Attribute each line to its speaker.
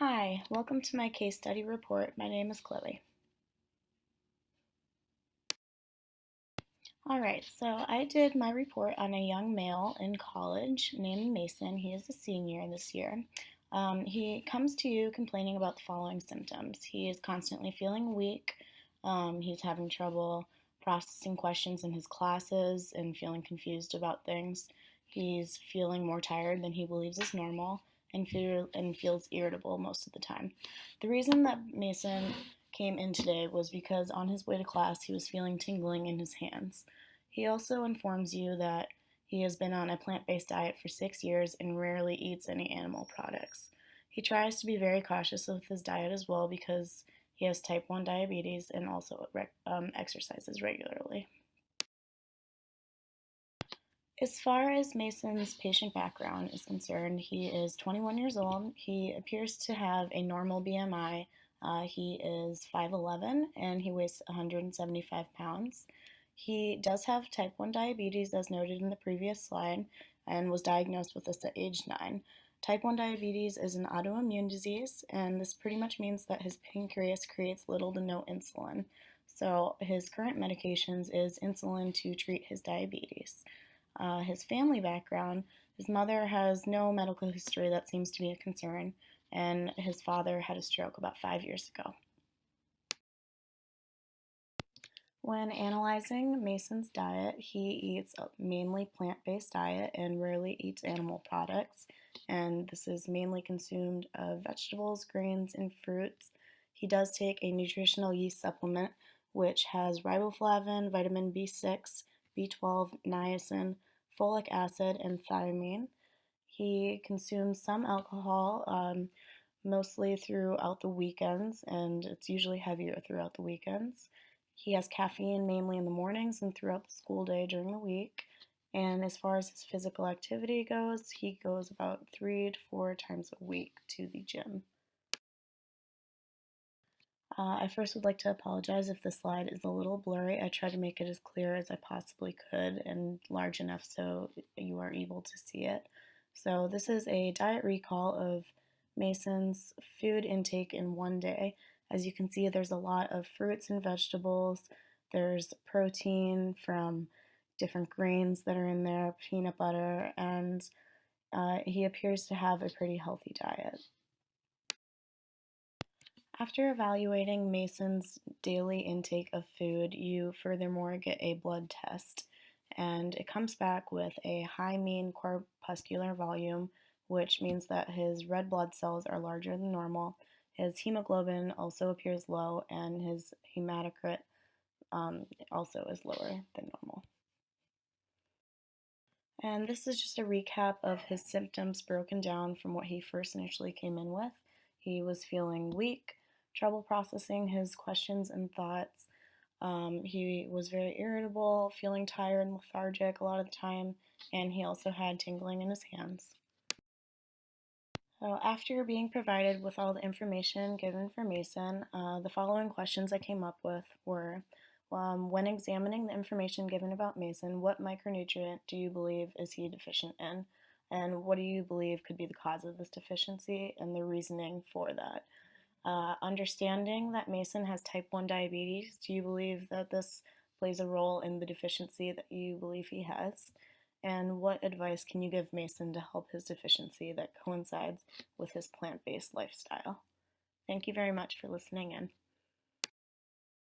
Speaker 1: Hi, welcome to my case study report. My name is Chloe. Alright, so I did my report on a young male in college named Mason. He is a senior this year. He comes to you complaining about the following symptoms. He is constantly feeling weak. He's having trouble processing questions in his classes and feeling confused about things. He's feeling more tired than he believes is normal and feels irritable most of the time. The reason that Mason came in today was because on his way to class he was feeling tingling in his hands. He also informs you that he has been on a plant-based diet for 6 years and rarely eats any animal products. He tries to be very cautious with his diet as well because he has type 1 diabetes and also exercises regularly. As far as Mason's patient background is concerned, he is 21 years old. He appears to have a normal BMI. He is 5'11 and he weighs 175 pounds. He does have type 1 diabetes, as noted in the previous slide, and was diagnosed with this at age 9. Type 1 diabetes is an autoimmune disease, and this pretty much means that his pancreas creates little to no insulin. So his current medications is insulin to treat his diabetes. His family background, his mother has no medical history that seems to be a concern, and his father had a stroke about 5 years ago. When analyzing Mason's diet, he eats a mainly plant-based diet and rarely eats animal products, and this is mainly consumed of vegetables, grains, and fruits. He does take a nutritional yeast supplement, which has riboflavin, vitamin B6, B12, niacin, folic acid, and thiamine. He consumes some alcohol, mostly throughout the weekends, and it's usually heavier throughout the weekends. He has caffeine mainly in the mornings and throughout the school day during the week. And as far as his physical activity goes, he goes about 3 to 4 times a week to the gym. I first would like to apologize if the slide is a little blurry. I tried to make it as clear as I possibly could and large enough so you are able to see it. So this is a diet recall of Mason's food intake in one day. As you can see, there's a lot of fruits and vegetables. There's protein from different grains that are in there, peanut butter, and he appears to have a pretty healthy diet. After evaluating Mason's daily intake of food, you furthermore get a blood test, and it comes back with a high mean corpuscular volume, which means that his red blood cells are larger than normal. His hemoglobin also appears low, and his hematocrit also is lower than normal. And this is just a recap of his symptoms broken down from what he first initially came in with. He was feeling weak, trouble processing his questions and thoughts. He was very irritable, feeling tired and lethargic a lot of the time, and he also had tingling in his hands. So after being provided with all the information given for Mason, the following questions I came up with were, when examining the information given about Mason, what micronutrient do you believe is he deficient in? And what do you believe could be the cause of this deficiency and the reasoning for that? Understanding that Mason has type 1 diabetes, do you believe that this plays a role in the deficiency that you believe he has? And what advice can you give Mason to help his deficiency that coincides with his plant-based lifestyle? Thank you very much for listening in.